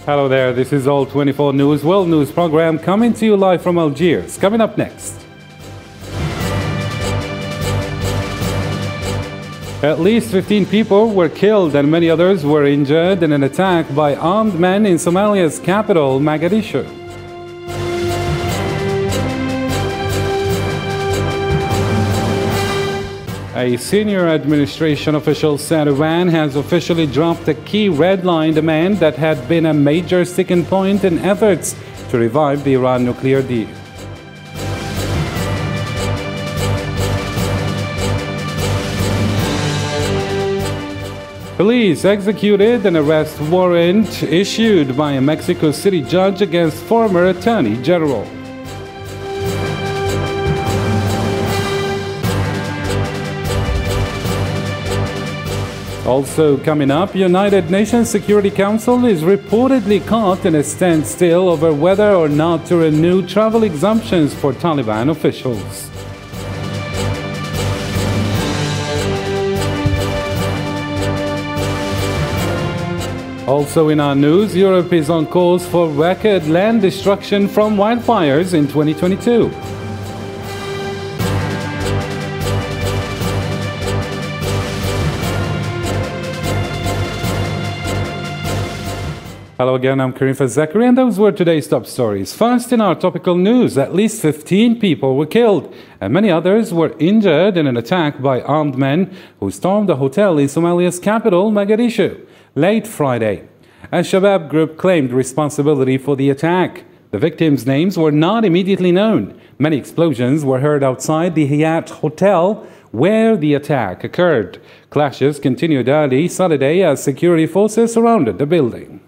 Hello there, this is All 24 News World News program coming to you live from Algiers. Coming up next. At least 15 people were killed and many others were injured in an attack by armed men in Somalia's capital, Mogadishu. A senior administration official said Iran has officially dropped a key red line demand that had been a major sticking point in efforts to revive the Iran nuclear deal. Police executed an arrest warrant issued by a Mexico City judge against former Attorney General. Also coming up, United Nations Security Council is reportedly caught in a standstill over whether or not to renew travel exemptions for Taliban officials. Also in our news, Europe is on course for record land destruction from wildfires in 2022. Hello again, I'm Karim Fazakari, and those were today's top stories. First, in our topical news, at least 15 people were killed and many others were injured in an attack by armed men who stormed a hotel in Somalia's capital, Mogadishu, late Friday. A Shabab group claimed responsibility for the attack. The victims' names were not immediately known. Many explosions were heard outside the Hyatt Hotel where the attack occurred. Clashes continued early Saturday as security forces surrounded the building.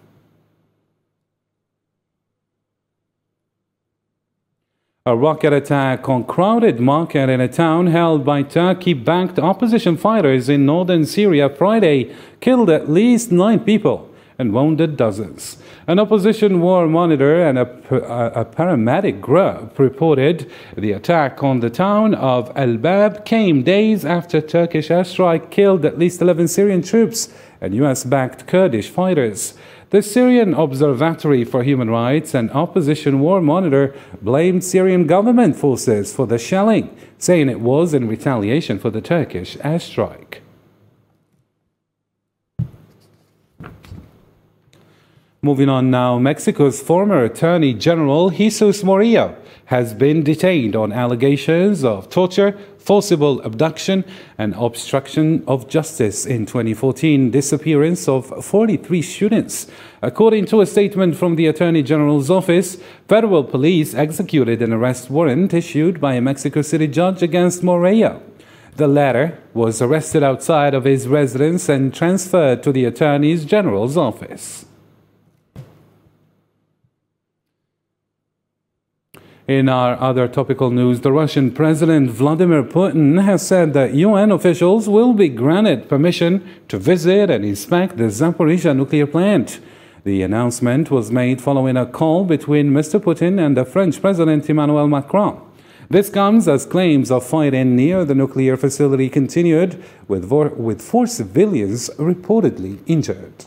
A rocket attack on crowded market in a town held by Turkey-backed opposition fighters in northern Syria Friday killed at least 9 people and wounded dozens. An opposition war monitor and a paramedic group reported the attack on the town of Al-Bab came days after Turkish airstrike killed at least 11 Syrian troops and US-backed Kurdish fighters. The Syrian Observatory for Human Rights and Opposition War Monitor blamed Syrian government forces for the shelling, saying it was in retaliation for the Turkish airstrike. Moving on now, Mexico's former Attorney General Jesus Murillo has been detained on allegations of torture, forcible abduction, and obstruction of justice in 2014 disappearance of 43 students. According to a statement from the Attorney General's office, federal police executed an arrest warrant issued by a Mexico City judge against Murillo. The latter was arrested outside of his residence and transferred to the Attorney General's office. In our other topical news, the Russian President Vladimir Putin has said that UN officials will be granted permission to visit and inspect the Zaporizhzhia nuclear plant. The announcement was made following a call between Mr. Putin and the French President Emmanuel Macron. This comes as claims of fighting near the nuclear facility continued, with 4 civilians reportedly injured.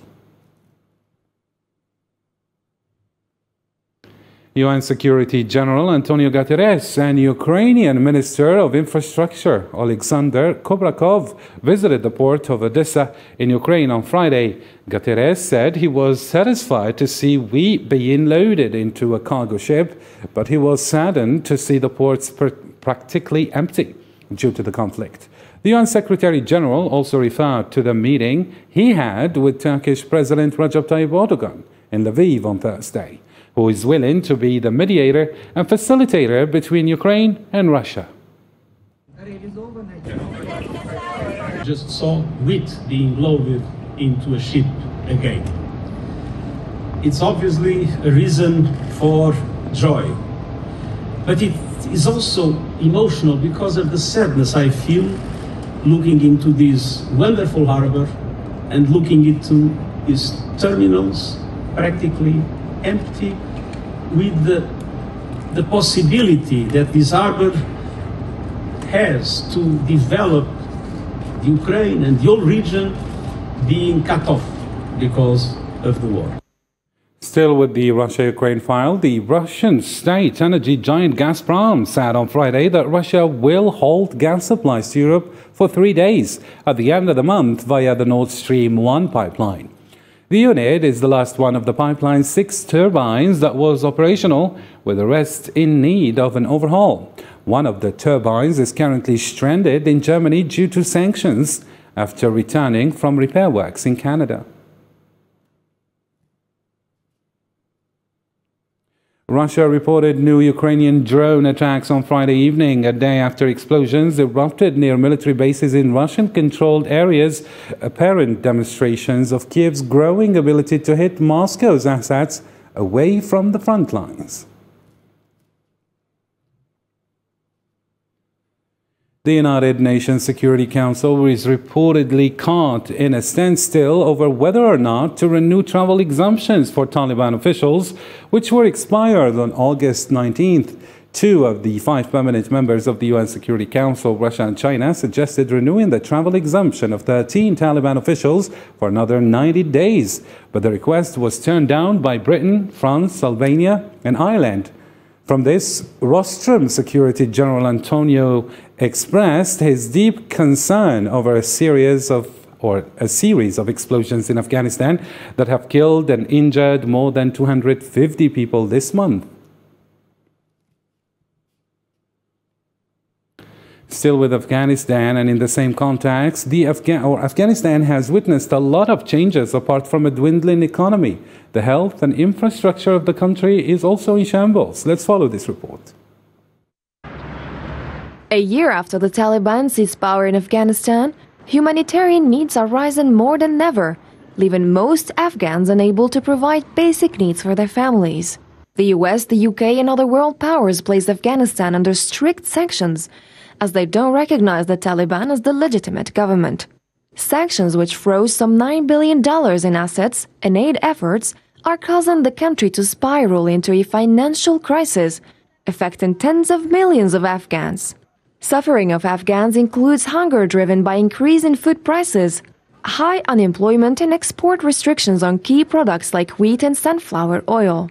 UN Security General Antonio Guterres and Ukrainian Minister of Infrastructure Oleksandr Kubrakov visited the port of Odessa in Ukraine on Friday. Guterres said he was satisfied to see wheat being loaded into a cargo ship, but he was saddened to see the ports practically empty due to the conflict. The UN Secretary General also referred to the meeting he had with Turkish President Recep Tayyip Erdogan in Lviv on Thursday, who is willing to be the mediator and facilitator between Ukraine and Russia. Just saw wheat being loaded into a ship again. It's obviously a reason for joy, but it is also emotional because of the sadness I feel looking into this wonderful harbor and looking into its terminals practically empty, with the possibility that this harbor has to develop the Ukraine and the whole region being cut off because of the war. Still with the Russia-Ukraine file, the Russian state energy giant Gazprom said on Friday that Russia will halt gas supplies to Europe for 3 days at the end of the month via the Nord Stream 1 pipeline. The unit is the last one of the pipeline's 6 turbines that was operational, with the rest in need of an overhaul. One of the turbines is currently stranded in Germany due to sanctions after returning from repair works in Canada. Russia reported new Ukrainian drone attacks on Friday evening, a day after explosions erupted near military bases in Russian-controlled areas, apparent demonstrations of Kiev's growing ability to hit Moscow's assets away from the front lines. The United Nations Security Council is reportedly caught in a standstill over whether or not to renew travel exemptions for Taliban officials, which were expired on August 19th. 2 of the 5 permanent members of the UN Security Council, Russia and China, suggested renewing the travel exemption of 13 Taliban officials for another 90 days. But the request was turned down by Britain, France, Albania and Ireland. From this, Rostrum Security General Antonio expressed his deep concern over a series of explosions in Afghanistan that have killed and injured more than 250 people this month. Still with Afghanistan, and in the same context, Afghanistan has witnessed a lot of changes apart from a dwindling economy. The health and infrastructure of the country is also in shambles. Let's follow this report. A year after the Taliban seized power in Afghanistan, humanitarian needs are rising more than ever, leaving most Afghans unable to provide basic needs for their families. The US, the UK and other world powers placed Afghanistan under strict sanctions, as they don't recognize the Taliban as the legitimate government. Sanctions which froze some $9 billion in assets and aid efforts are causing the country to spiral into a financial crisis, affecting tens of millions of Afghans. Suffering of Afghans includes hunger driven by increase in food prices, high unemployment and export restrictions on key products like wheat and sunflower oil.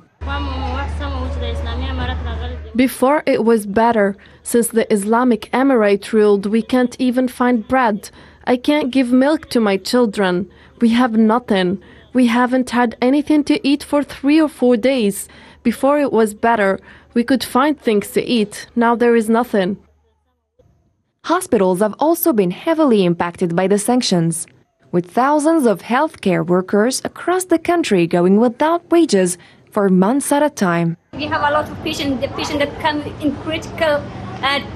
Before it was better. Since the Islamic Emirate ruled, we can't even find bread. I can't give milk to my children. We have nothing. We haven't had anything to eat for 3 or 4 days. Before it was better. We could find things to eat. Now there is nothing. Hospitals have also been heavily impacted by the sanctions, with thousands of healthcare workers across the country going without wages for months at a time. We have a lot of patients. The patient that come in critical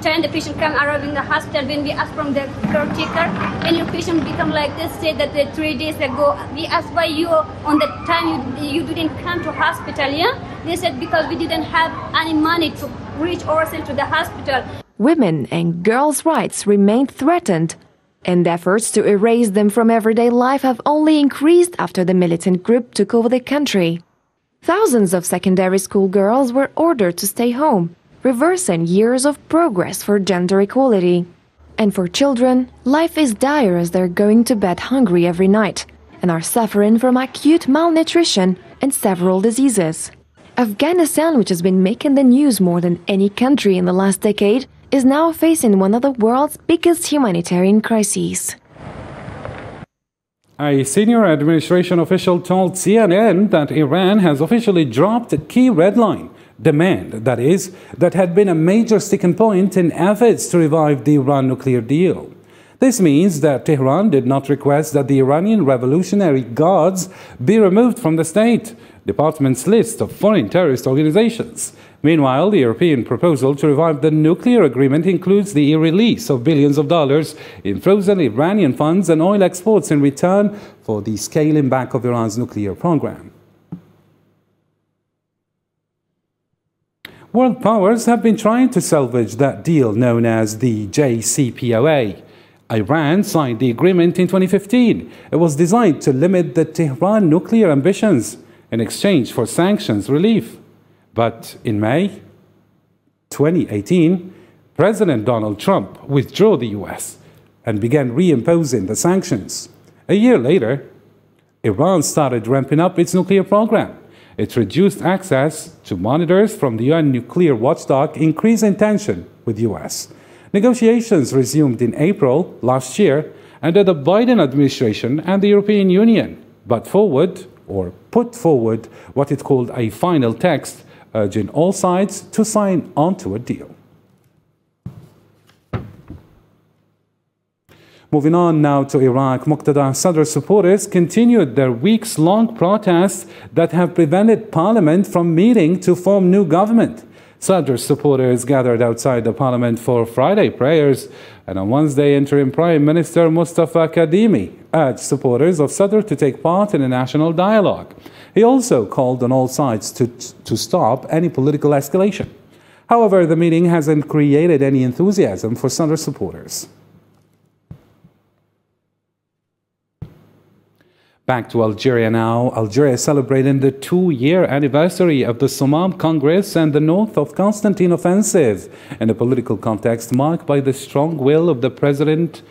turn, the patient come arriving in the hospital. When we ask from the caretaker, when your patient become like this, say that 3 days ago, we asked why you on the time you didn't come to hospital, yeah? They said because we didn't have any money to reach ourselves to the hospital. Women and girls' rights remain threatened, and efforts to erase them from everyday life have only increased after the militant group took over the country. Thousands of secondary school girls were ordered to stay home, reversing years of progress for gender equality. And for children, life is dire as they're going to bed hungry every night and are suffering from acute malnutrition and several diseases. Afghanistan, which has been making the news more than any country in the last decade, is now facing one of the world's biggest humanitarian crises. A senior administration official told CNN that Iran has officially dropped a key red line demand, that had been a major sticking point in efforts to revive the Iran nuclear deal. This means that Tehran did not request that the Iranian Revolutionary Guards be removed from the State Department's list of foreign terrorist organizations. Meanwhile, the European proposal to revive the nuclear agreement includes the release of billions of dollars in frozen Iranian funds and oil exports in return for the scaling back of Iran's nuclear program. World powers have been trying to salvage that deal known as the JCPOA. Iran signed the agreement in 2015. It was designed to limit the Tehran nuclear ambitions in exchange for sanctions relief. But in May 2018, President Donald Trump withdrew the US and began reimposing the sanctions. A year later, Iran started ramping up its nuclear program. It reduced access to monitors from the UN nuclear watchdog, increasing tension with the US. Negotiations resumed in April last year under the Biden administration and the European Union, but put forward what it called a final text, urging all sides to sign onto a deal. Moving on now to Iraq, Muqtada Sadr supporters continued their weeks-long protests that have prevented parliament from meeting to form new government. Sadr supporters gathered outside the parliament for Friday prayers, and on Wednesday, interim Prime Minister Mustafa Kadhimi urged supporters of Sadr to take part in a national dialogue. He also called on all sides to stop any political escalation. However, the meeting hasn't created any enthusiasm for Sadr supporters. Back to Algeria now. Algeria is celebrating the 2-year anniversary of the Somam Congress and the North of Constantine offensive in a political context marked by the strong will of the President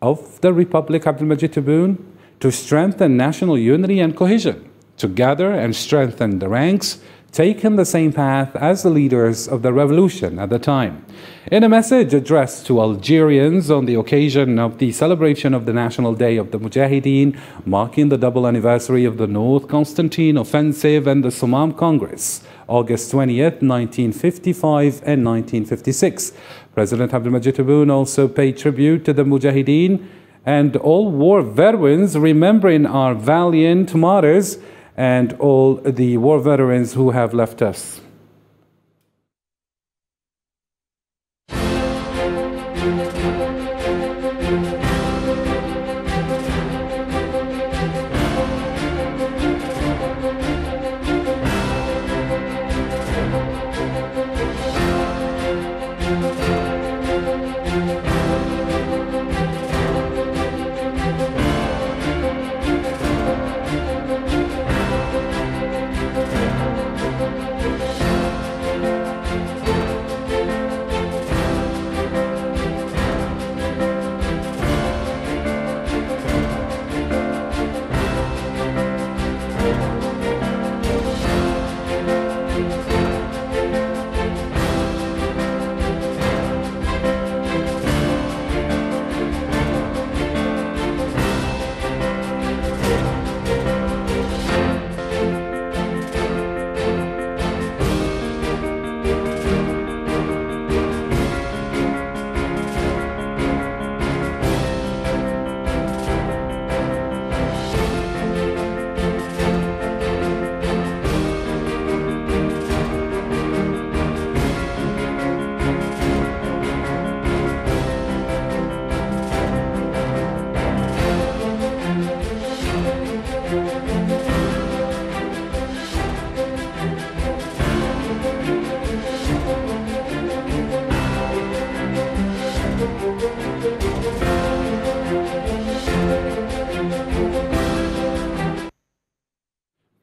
of the Republic, Abdelmajid Tebboune, to strengthen national unity and cohesion, to gather and strengthen the ranks, taken the same path as the leaders of the revolution at the time. In a message addressed to Algerians on the occasion of the celebration of the National Day of the Mujahideen, marking the double anniversary of the North Constantine Offensive and the Somam Congress, August 20th, 1955 and 1956, President Abdelmajid Tebboune also paid tribute to the Mujahideen and all war veterans, remembering our valiant martyrs and all the war veterans who have left us.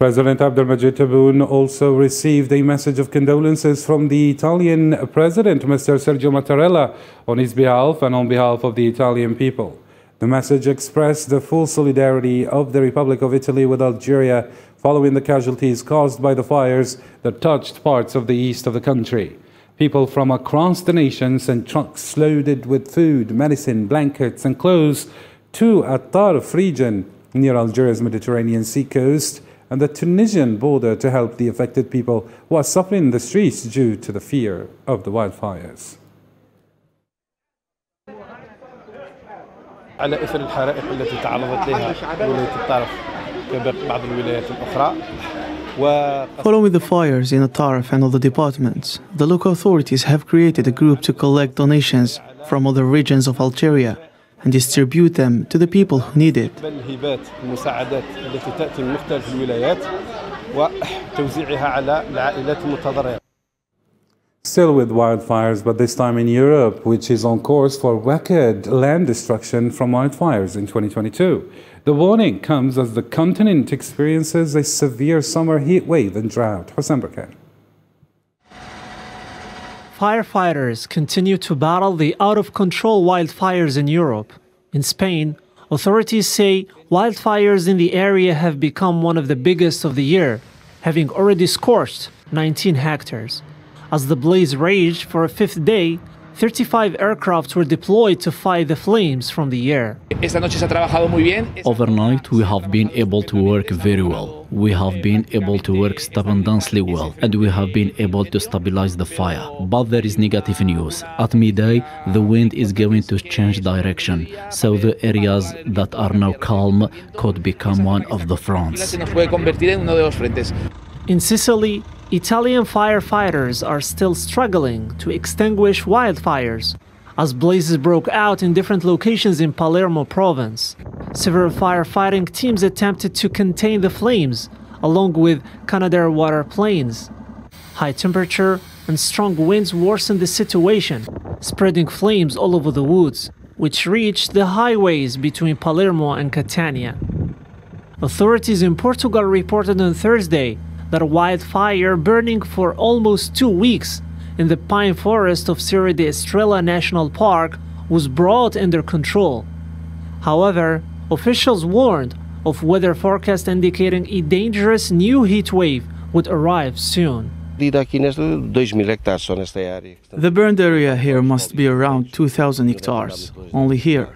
President Abdelmajid Tebboune also received a message of condolences from the Italian President, Mr. Sergio Mattarella, on his behalf and on behalf of the Italian people. The message expressed the full solidarity of the Republic of Italy with Algeria following the casualties caused by the fires that touched parts of the east of the country. People from across the nation sent trucks loaded with food, medicine, blankets and clothes to At-Tarf region near Algeria's Mediterranean Sea coast and the Tunisian border to help the affected people who are suffering in the streets due to the fear of the wildfires. على إثر الحرائق التي تعرضت لها ولاية الطرف كباقي بعض الولايات الأخرى. Following the fires in At-Tarf and other departments, the local authorities have created a group to collect donations from other regions of Algeria and distribute them to the people who need it. الهبات المساعدات التي تأتي من مختلف الولايات وتوزيعها على العائلات المتضررة. Still with wildfires, but this time in Europe, which is on course for record land destruction from wildfires in 2022. The warning comes as the continent experiences a severe summer heat wave and drought. Hossein Barkan. Firefighters continue to battle the out-of-control wildfires in Europe. In Spain, authorities say wildfires in the area have become one of the biggest of the year. having already scorched 19 hectares. As the blaze raged for a fifth day, 35 aircraft were deployed to fight the flames from the air. Overnight, we have been able to work very well. We have been able to work stupendously well, and we have been able to stabilize the fire. But there is negative news. At midday, the wind is going to change direction, so the areas that are now calm could become one of the fronts. In Sicily, Italian firefighters are still struggling to extinguish wildfires as blazes broke out in different locations in Palermo province. Several firefighting teams attempted to contain the flames, along with Canadair water planes. High temperature and strong winds worsened the situation, spreading flames all over the woods, which reached the highways between Palermo and Catania. Authorities in Portugal reported on Thursday that a wildfire burning for almost 2 weeks in the pine forest of Serra da Estrela National Park was brought under control. However, officials warned of weather forecasts indicating a dangerous new heat wave would arrive soon. The burned area here must be around 2,000 hectares, only here.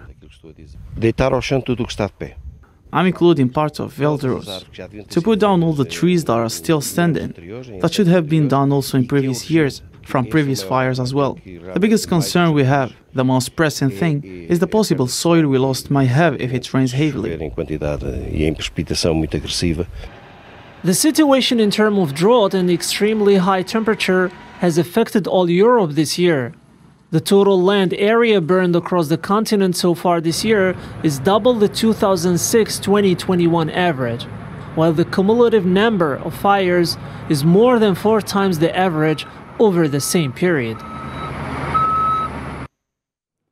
I'm including parts of Velderos. To put down all the trees that are still standing, that should have been done also in previous years, from previous fires as well. The biggest concern we have, the most pressing thing, is the possible soil we lost might have if it rains heavily. The situation in terms of drought and extremely high temperature has affected all Europe this year. The total land area burned across the continent so far this year is double the 2006-2021 average, while the cumulative number of fires is more than 4 times the average over the same period.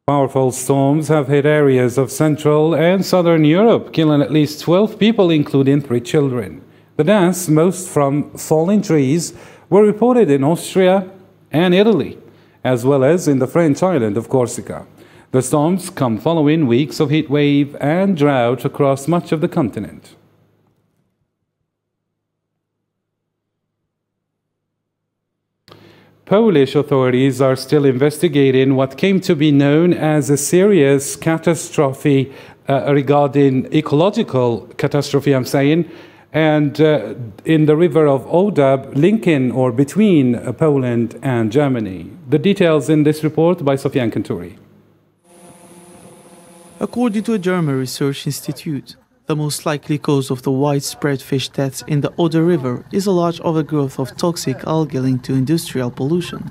Powerful storms have hit areas of Central and Southern Europe, killing at least 12 people, including 3 children. The deaths, most from falling trees, were reported in Austria and Italy, as well as in the French island of Corsica. The storms come following weeks of heat wave and drought across much of the continent. Polish authorities are still investigating what came to be known as a serious catastrophe regarding ecological catastrophe, and in the river of Odab, linking or between Poland and Germany. The details in this report by Sofian Kanturi. According to a German research institute, the most likely cause of the widespread fish deaths in the Oder River is a large overgrowth of toxic algae linked to industrial pollution.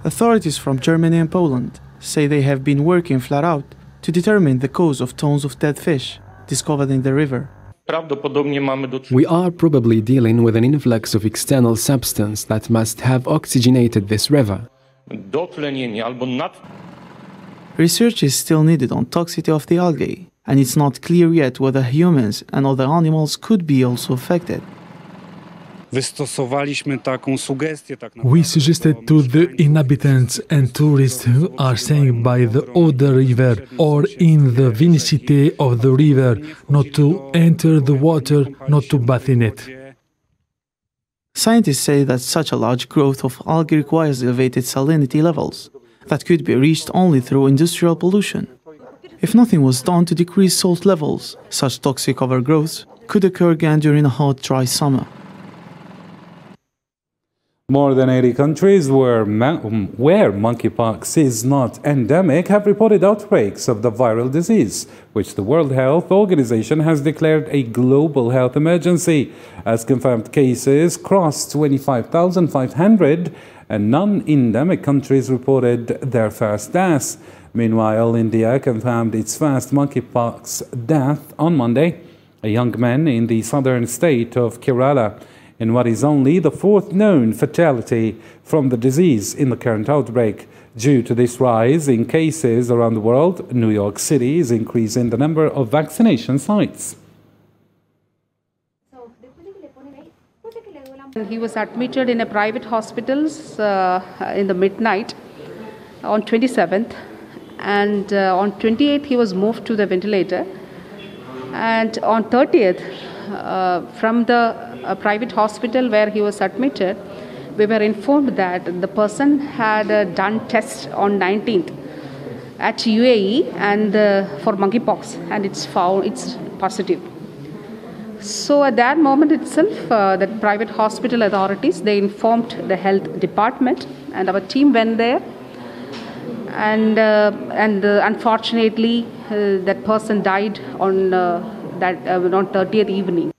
Authorities from Germany and Poland say they have been working flat out to determine the cause of tons of dead fish discovered in the river. We are probably dealing with an influx of external substance that must have oxygenated this river. Research is still needed on toxicity of the algae, and it's not clear yet whether humans and other animals could be also affected. We suggested to the inhabitants and tourists who are staying by the Oder River or in the vicinity of the river not to enter the water, not to bathe in it. Scientists say that such a large growth of algae requires elevated salinity levels that could be reached only through industrial pollution. If nothing was done to decrease salt levels, such toxic overgrowths could occur again during a hot, dry summer. More than 80 countries where monkeypox is not endemic have reported outbreaks of the viral disease, which the World Health Organization has declared a global health emergency, as confirmed cases crossed 25,500 and non-endemic countries reported their first deaths. Meanwhile, India confirmed its first monkeypox death on Monday, a young man in the southern state of Kerala, in what is only the 4th known fatality from the disease in the current outbreak. Due to this rise in cases around the world, New York City is increasing the number of vaccination sites. He was admitted in a private hospitals in the midnight on 27th, and on 28th he was moved to the ventilator, and on 30th from the a private hospital where he was admitted, we were informed that the person had done tests on 19th at UAE and for monkeypox, and it's positive. So at that moment itself, the private hospital authorities, they informed the health department, and our team went there. And unfortunately, that person died on 30th evening.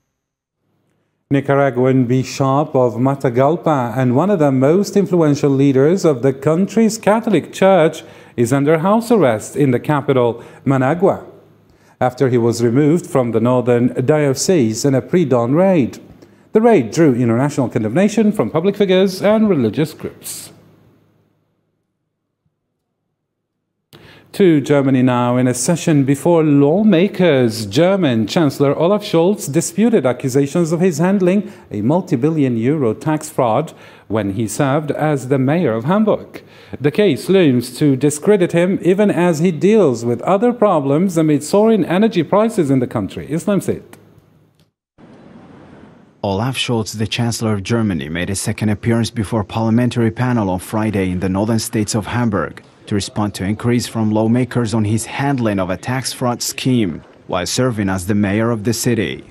Nicaraguan Bishop of Matagalpa and one of the most influential leaders of the country's Catholic Church is under house arrest in the capital, Managua, after he was removed from the northern diocese in a pre-dawn raid. The raid drew international condemnation from public figures and religious groups. To Germany now. In a session before lawmakers, German Chancellor Olaf Scholz disputed accusations of his handling a multi-billion euro tax fraud when he served as the mayor of Hamburg. The case looms to discredit him even as he deals with other problems amid soaring energy prices in the country. Islam said. Olaf Scholz, the Chancellor of Germany, made a second appearance before a parliamentary panel on Friday in the northern states of Hamburg to respond to inquiries from lawmakers on his handling of a tax fraud scheme while serving as the mayor of the city.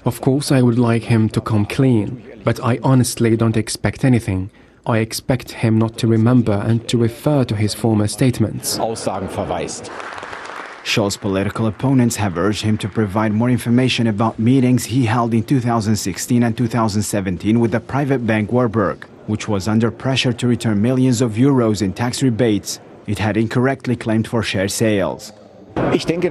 Of course, I would like him to come clean, but I honestly don't expect anything. I expect him not to remember and to refer to his former statements. Scholz's political opponents have urged him to provide more information about meetings he held in 2016 and 2017 with the private bank Warburg, which was under pressure to return millions of euros in tax rebates it had incorrectly claimed for share sales. I think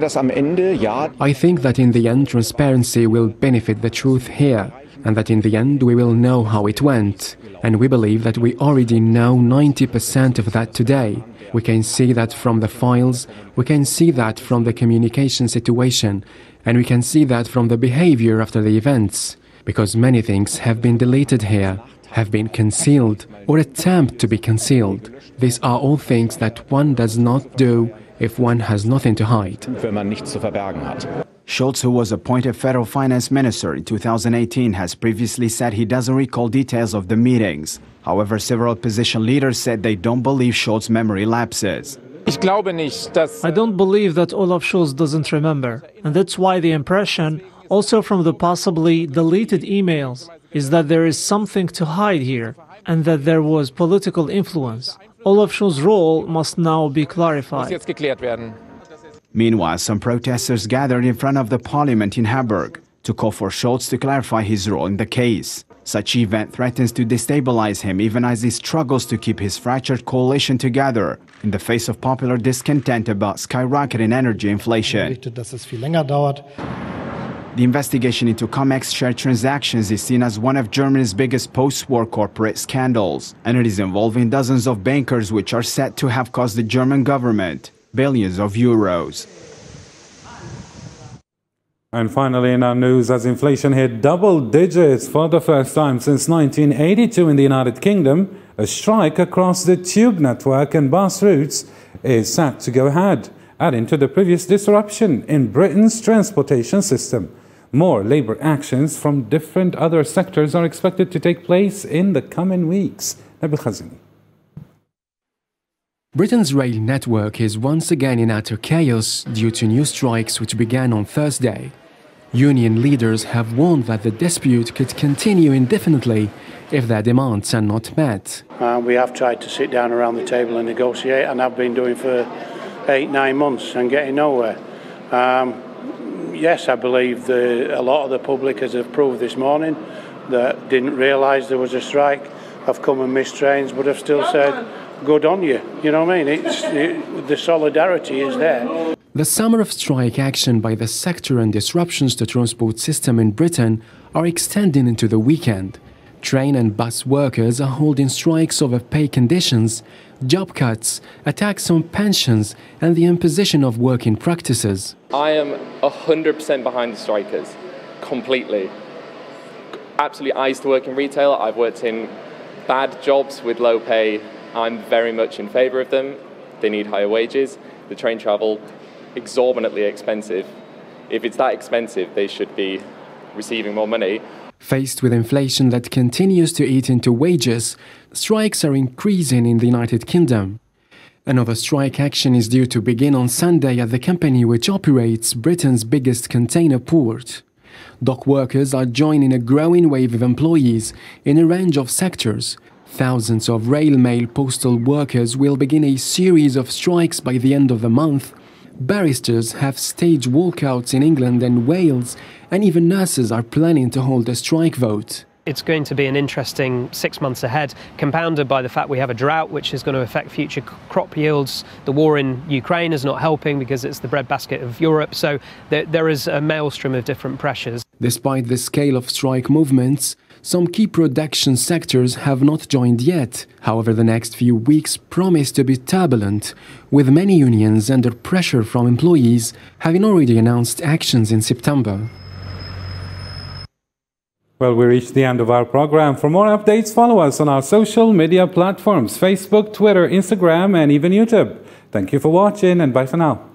that in the end transparency will benefit the truth here, and that in the end we will know how it went. And we believe that we already know 90% of that today. We can see that from the files, we can see that from the communication situation, and we can see that from the behavior after the events, because many things have been deleted here, have been concealed or attempt to be concealed. These are all things that one does not do if one has nothing to hide. Scholz, who was appointed federal finance minister in 2018, has previously said he doesn't recall details of the meetings. However, several opposition leaders said they don't believe Scholz's memory lapses. I don't believe that Olaf Scholz doesn't remember, and that's why the impression, also from the possibly deleted emails, is that there is something to hide here, and that there was political influence. Olaf Scholz's role must now be clarified. Meanwhile, some protesters gathered in front of the parliament in Hamburg to call for Scholz to clarify his role in the case. Such event threatens to destabilize him even as he struggles to keep his fractured coalition together in the face of popular discontent about skyrocketing energy inflation. The investigation into COMEX share transactions is seen as one of Germany's biggest post-war corporate scandals, and it is involving dozens of bankers which are said to have cost the German government billions of euros. And finally in our news, as inflation hit double digits for the first time since 1982 in the United Kingdom, a strike across the tube network and bus routes is set to go ahead, adding to the previous disruption in Britain's transportation system. More labour actions from different other sectors are expected to take place in the coming weeks. Nabil Khazini. Britain's rail network is once again in utter chaos due to new strikes which began on Thursday. Union leaders have warned that the dispute could continue indefinitely if their demands are not met. We have tried to sit down around the table and negotiate, and have been doing for 8-9 months and getting nowhere. Yes, I believe a lot of the public, as have proved this morning, that didn't realise there was a strike, have come and missed trains, but have still said, good on you. You know what I mean? The solidarity is there. The summer of strike action by the sector and disruptions to transport system in Britain are extending into the weekend. Train and bus workers are holding strikes over pay conditions, job cuts, attacks on pensions, and the imposition of working practices. I am 100% behind the strikers, completely. Absolutely, I used to work in retail. I've worked in bad jobs with low pay. I'm very much in favour of them. They need higher wages. The train travel, exorbitantly expensive. If it's that expensive, they should be receiving more money. Faced with inflation that continues to eat into wages, strikes are increasing in the United Kingdom. Another strike action is due to begin on Sunday at the company which operates Britain's biggest container port. Dock workers are joining a growing wave of employees in a range of sectors. Thousands of rail mail postal workers will begin a series of strikes by the end of the month. Barristers have staged walkouts in England and Wales, and even nurses are planning to hold a strike vote. It's going to be an interesting 6 months ahead, compounded by the fact we have a drought which is going to affect future crop yields. The war in Ukraine is not helping because it's the breadbasket of Europe, so there is a maelstrom of different pressures. Despite the scale of strike movements, some key production sectors have not joined yet. However, the next few weeks promise to be turbulent, with many unions under pressure from employees having already announced actions in September. Well, we reached the end of our program. For more updates, follow us on our social media platforms: Facebook, Twitter, Instagram, and even YouTube. Thank you for watching, and bye for now.